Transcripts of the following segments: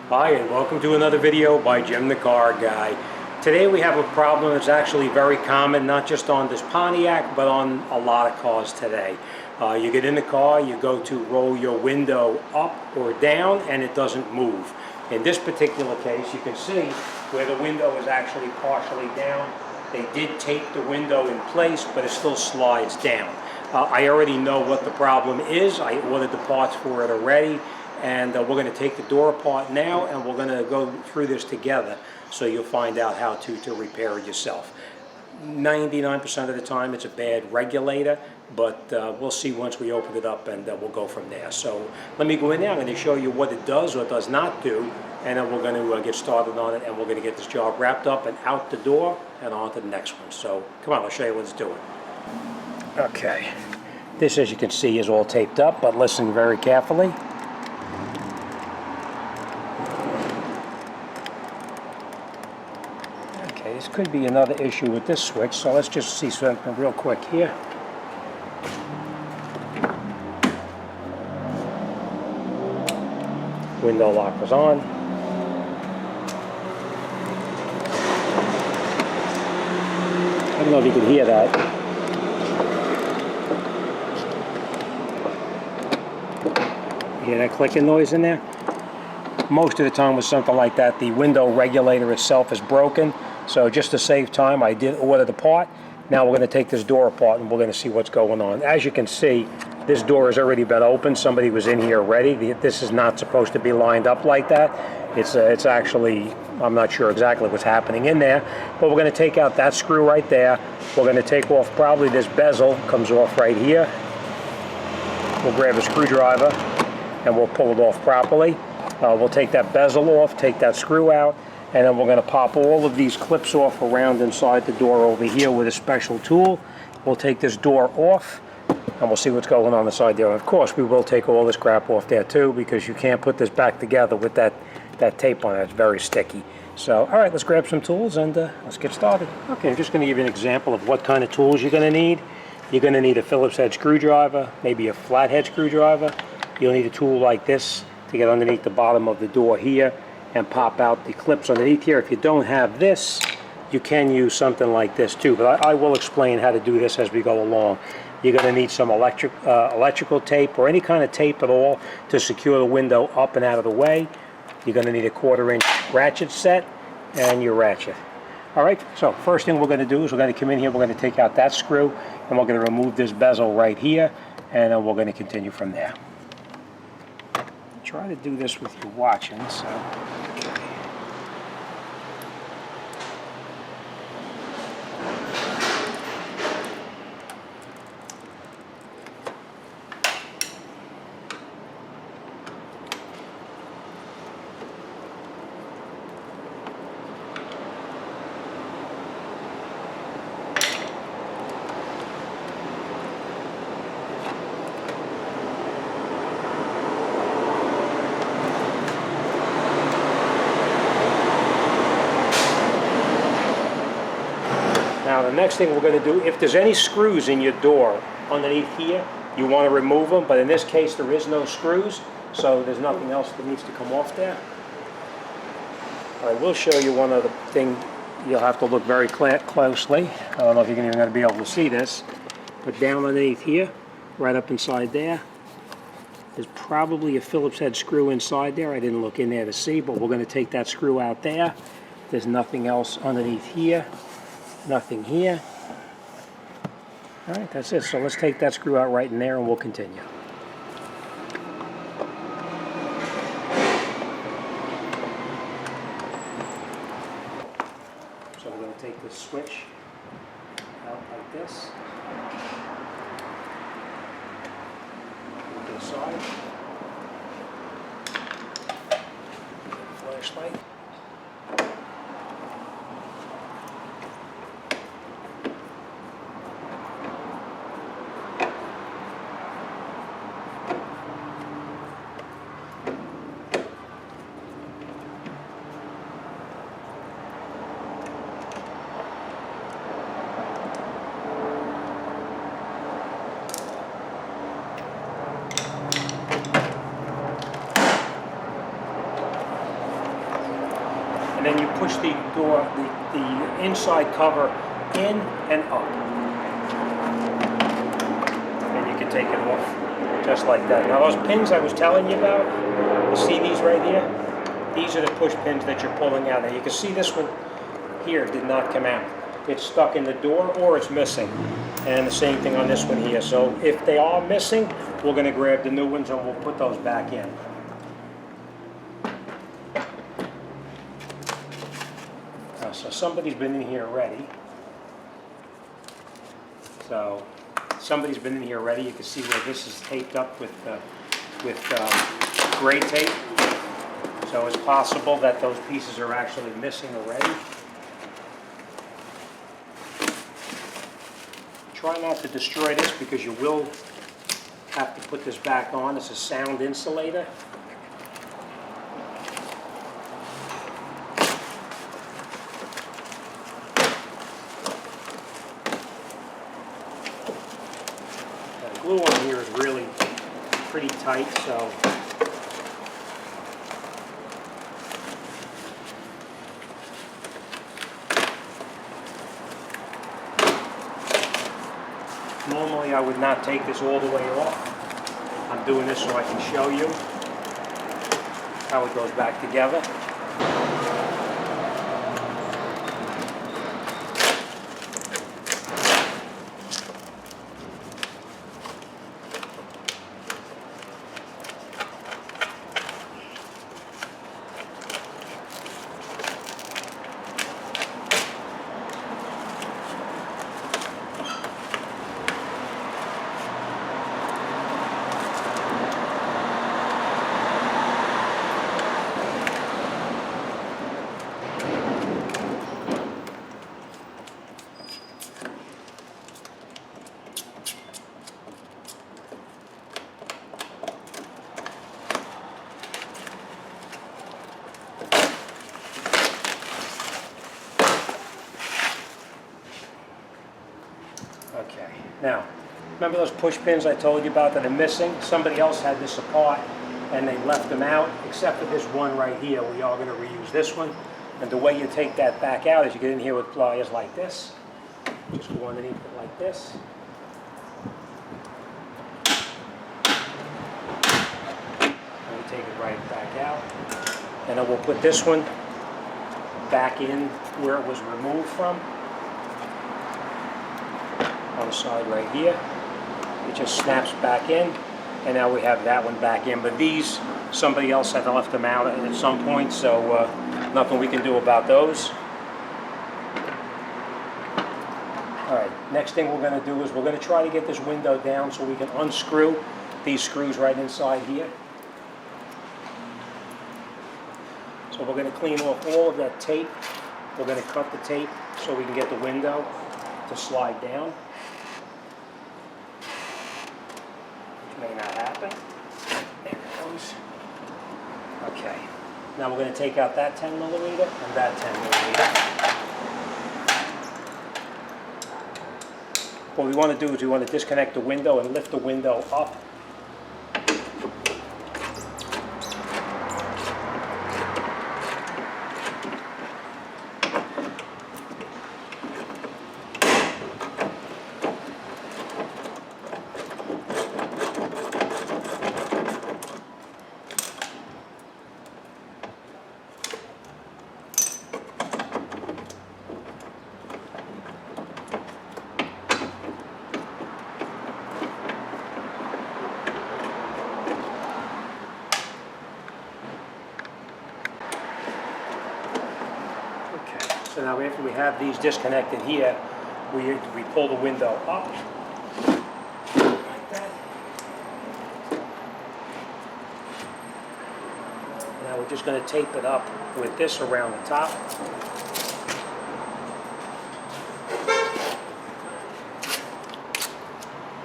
Hi, and welcome to another video by Jim the Car Guy. Today we have a problem that's actually very common, not just on this Pontiac, but on a lot of cars today. You get in the car, you go to roll your window up or down, and it doesn't move. In this particular case, you can see where the window is actually partially down. They did tape the window in place, but it still slides down. I already know what the problem is. I ordered the parts for it already. And we're going to take the door apart now, and we're going to go through this together so you'll find out how to repair it yourself. 99% of the time it's a bad regulator, but we'll see once we open it up, and we'll go from there. So let me go in there. I'm going to show you what it does or does not do, and then we're going to get started on it, and we're going to get this job wrapped up and out the door and on to the next one. So come on, I'll show you what it's doing. Okay, this, as you can see, is all taped up, but listen very carefully. This could be another issue with this switch, so let's just see something real quick here. Window lock was on. I don't know if you can hear that. You hear that clicking noise in there? Most of the time with something like that, the window regulator itself is broken. So just to save time, I did order the part. Now we're going to take this door apart and we're going to see what's going on. As you can see, this door has already been opened. Somebody was in here already. This is not supposed to be lined up like that. It's actually, I'm not sure exactly what's happening in there, but we're going to take out that screw right there. We're going to take off probably this bezel, comes off right here. We'll grab a screwdriver and we'll pull it off properly. We'll take that bezel off, take that screw out, and then we're going to pop all of these clips off around inside the door over here with a special tool. We'll take this door off, and we'll see what's going on inside there. And of course, we will take all this crap off there too, because you can't put this back together with that tape on it. It's very sticky. So, all right, let's grab some tools and let's get started. Okay, I'm just going to give you an example of what kind of tools you're going to need. You're going to need a Phillips head screwdriver, maybe a flathead screwdriver. You'll need a tool like this to get underneath the bottom of the door here and pop out the clips underneath here. If you don't have this, you can use something like this too, but I will explain how to do this as we go along. You're going to need some electrical tape or any kind of tape at all to secure the window up and out of the way. You're going to need a 1/4-inch ratchet set and your ratchet. All right, so first thing we're going to do is we're going to come in here, we're going to take out that screw, and we're going to remove this bezel right here, and then we're going to continue from there. Try to do this with you watching, so okay. Now the next thing we're going to do, if there's any screws in your door underneath here, you want to remove them, but in this case there is no screws, so there's nothing else that needs to come off there. I will show you one other thing. You'll have to look very closely. I don't know if you're even going to be able to see this, but down underneath here, right up inside there, there's probably a Phillips head screw inside there. I didn't look in there to see, but we're going to take that screw out there. There's nothing else underneath here. Nothing here. All right, that's it. So let's take that screw out right in there and we'll continue. So we're going to take this switch out like this. Move to the side. Flashlight. push the door, the inside cover in and up. And you can take it off just like that. Now those pins I was telling you about, you see these right here? These are the push pins that you're pulling out. Now you can see this one here did not come out. It's stuck in the door or it's missing. And the same thing on this one here. So if they are missing, we're going to grab the new ones and we'll put those back in. So somebody's been in here already. So somebody's been in here already. You can see where this is taped up with gray tape. So it's possible that those pieces are actually missing already. Try not to destroy this because you will have to put this back on. It's a sound insulator. The glue on here is really pretty tight, so normally I would not take this all the way off. I'm doing this so I can show you how it goes back together. Okay, now, remember those push pins I told you about that are missing? Somebody else had this apart and they left them out, except for this one right here. We are going to reuse this one. And the way you take that back out is you get in here with pliers like this. Just go underneath it like this. And we take it right back out. And then we'll put this one back in where it was removed from. On the side right here. It just snaps back in, and now we have that one back in. But these, somebody else had left them out at some point, so nothing we can do about those. All right, next thing we're going to do is we're going to try to get this window down so we can unscrew these screws right inside here. So we're going to clean off all of that tape. We're going to cut the tape so we can get the window to slide down. May not happen. There it goes. Okay. Now we're going to take out that 10 millimeter and that 10 millimeter. What we want to do is we want to disconnect the window and lift the window up. So now after we have these disconnected here, we pull the window up like that. Now we're just going to tape it up with this around the top.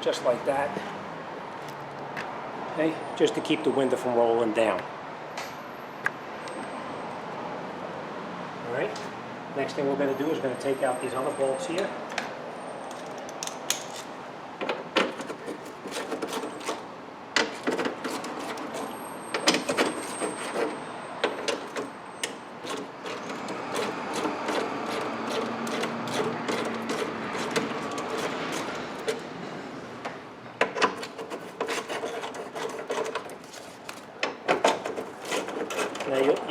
Just like that. Okay, just to keep the window from rolling down. All right. Next thing we're going to do is going to take out these other bolts here.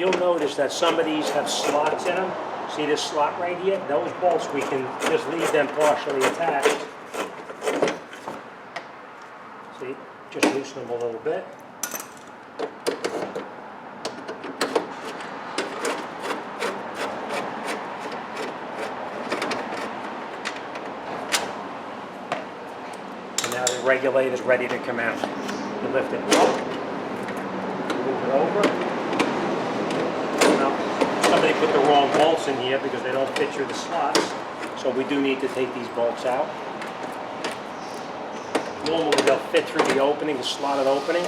you'll notice that some of these have slots in them. See this slot right here? Those bolts, we can just leave them partially attached. See, just loosen them a little bit. And now the regulator is ready to come out. You lift it up, move it over. Now, somebody put the wrong bolts in here because they don't fit through the slots, so we do need to take these bolts out. Normally they'll fit through the opening, the slotted opening,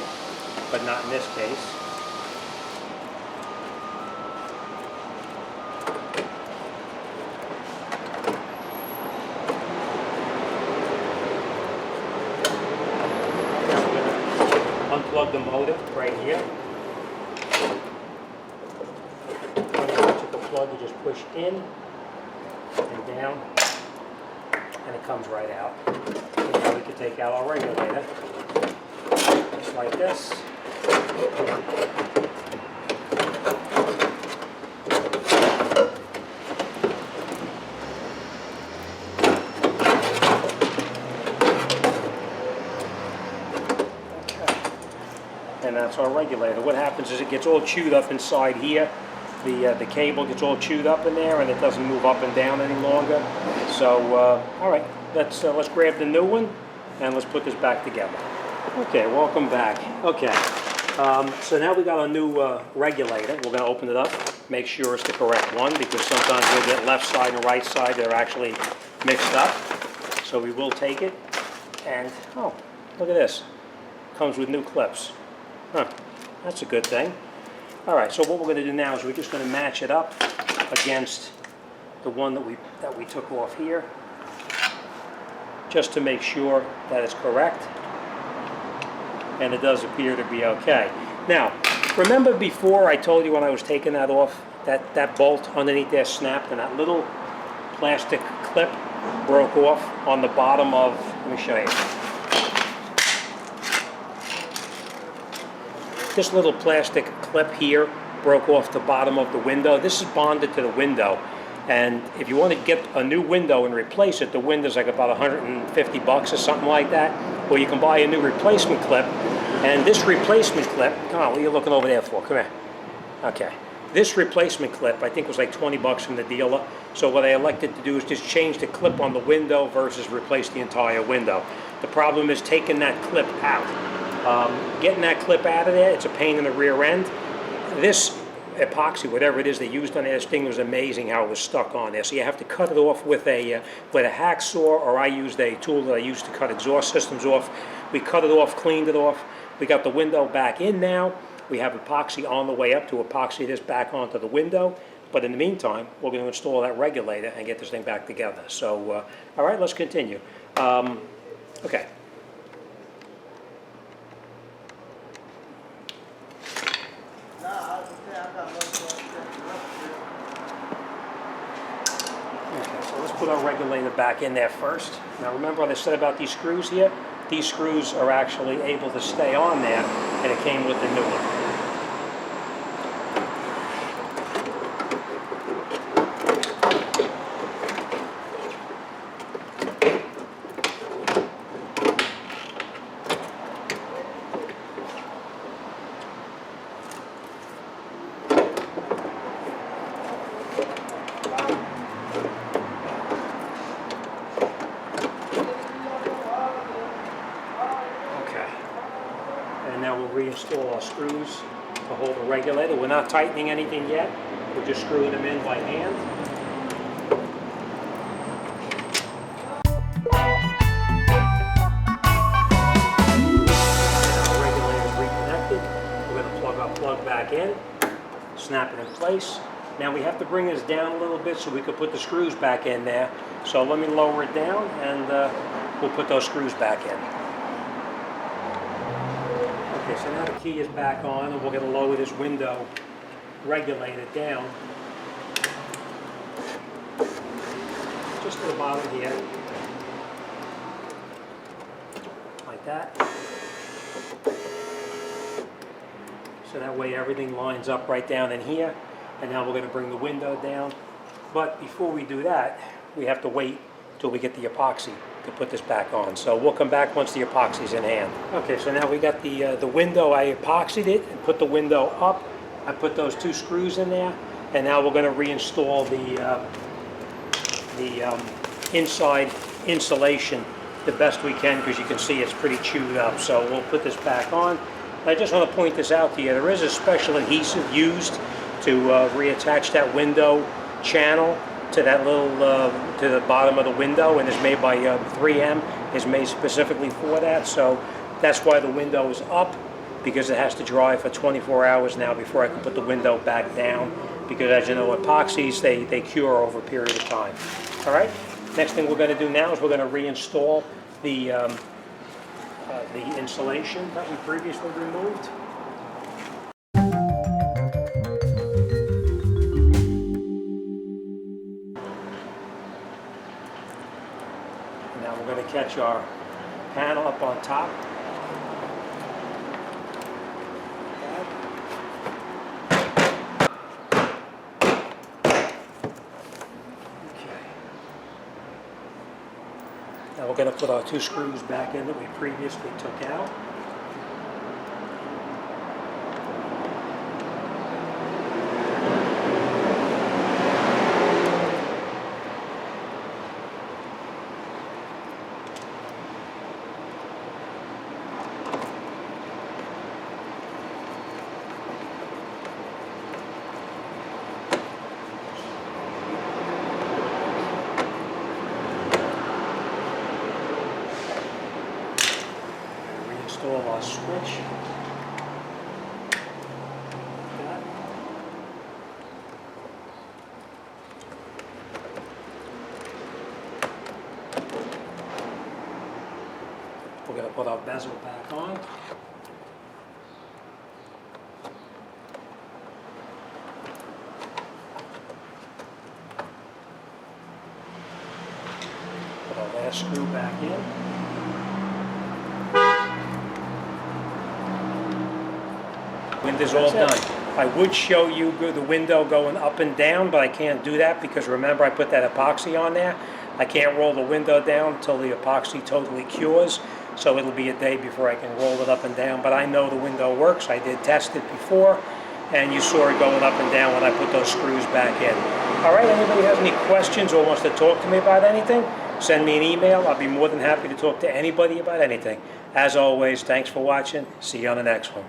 but not in this case. Now we're going to unplug the motor right here. You just push in and down, and it comes right out. And now we can take out our regulator, just like this. Okay. And that's our regulator. What happens is it gets all chewed up inside here. The cable gets all chewed up in there, and it doesn't move up and down any longer. So, all right, let's grab the new one, and let's put this back together. Okay, welcome back. Okay, so now we got a new regulator. We're going to open it up, make sure it's the correct one, because sometimes we'll get left side and right side. They're actually mixed up. So we will take it, and oh, look at this. Comes with new clips. Huh, that's a good thing. All right, so what we're going to do now is we're just going to match it up against the one that we took off here, just to make sure that it's correct, and it does appear to be okay. Now, remember before I told you when I was taking that off, that bolt underneath there snapped, and that little plastic clip broke off on the bottom of, let me show you. This little plastic clip here broke off the bottom of the window. This is bonded to the window, and if you want to get a new window and replace it, the window's like about 150 bucks or something like that, or you can buy a new replacement clip. And this replacement clip, come on, what are you looking over there for? Come here. Okay. This replacement clip, I think, was like 20 bucks from the dealer. So what I elected to do is just change the clip on the window versus replace the entire window. The problem is taking that clip out. Getting that clip out of there, it's a pain in the rear end. This epoxy, whatever it is they used on this thing, was amazing how it was stuck on there. So you have to cut it off with a hacksaw, or I used a tool that I used to cut exhaust systems off. We cut it off, cleaned it off. We got the window back in now. We have epoxy on the way up to epoxy this back onto the window. But in the meantime, we're going to install that regulator and get this thing back together. So, all right, let's continue. Okay. So let's put our regulator back in there first. Now remember what I said about these screws here? These screws are actually able to stay on there, and it came with the new one. Now we'll reinstall our screws to hold the regulator. We're not tightening anything yet. We're just screwing them in by hand. Now the regulator is reconnected. We're going to plug our plug back in, snap it in place. Now we have to bring this down a little bit so we can put the screws back in there. So let me lower it down, and we'll put those screws back in. Okay, so now the key is back on, and we're going to lower this window regulator down just to the bottom here, like that. So that way everything lines up right down in here. And now we're going to bring the window down. But before we do that, we have to wait till we get the epoxy to put this back on. So we'll come back once the epoxy's in hand. Okay, so now we got the window. I epoxied it and put the window up. I put those 2 screws in there, and now we're going to reinstall the inside insulation the best we can, because you can see it's pretty chewed up. So we'll put this back on. I just want to point this out to you. There is a special adhesive used to reattach that window channel to that little to the bottom of the window, and it's made by 3M. It's made specifically for that. So that's why the window is up, because it has to dry for 24 hours now before I can put the window back down, because as you know, epoxies, they cure over a period of time. All right, next thing we're going to do now is we're going to reinstall the insulation that we previously removed. Now we're going to catch our panel up on top. Now we're going to put our 2 screws back in that we previously took out. Reinstall our switch. We're going to put our bezel back on. Put our last screw back in. Window's all done. I would show you the window going up and down, but I can't do that because remember I put that epoxy on there. I can't roll the window down until the epoxy totally cures, so it'll be a day before I can roll it up and down. But I know the window works. I did test it before, and you saw it going up and down when I put those screws back in. All right, anybody has any questions or wants to talk to me about anything, send me an email. I'll be more than happy to talk to anybody about anything. As always, thanks for watching. See you on the next one.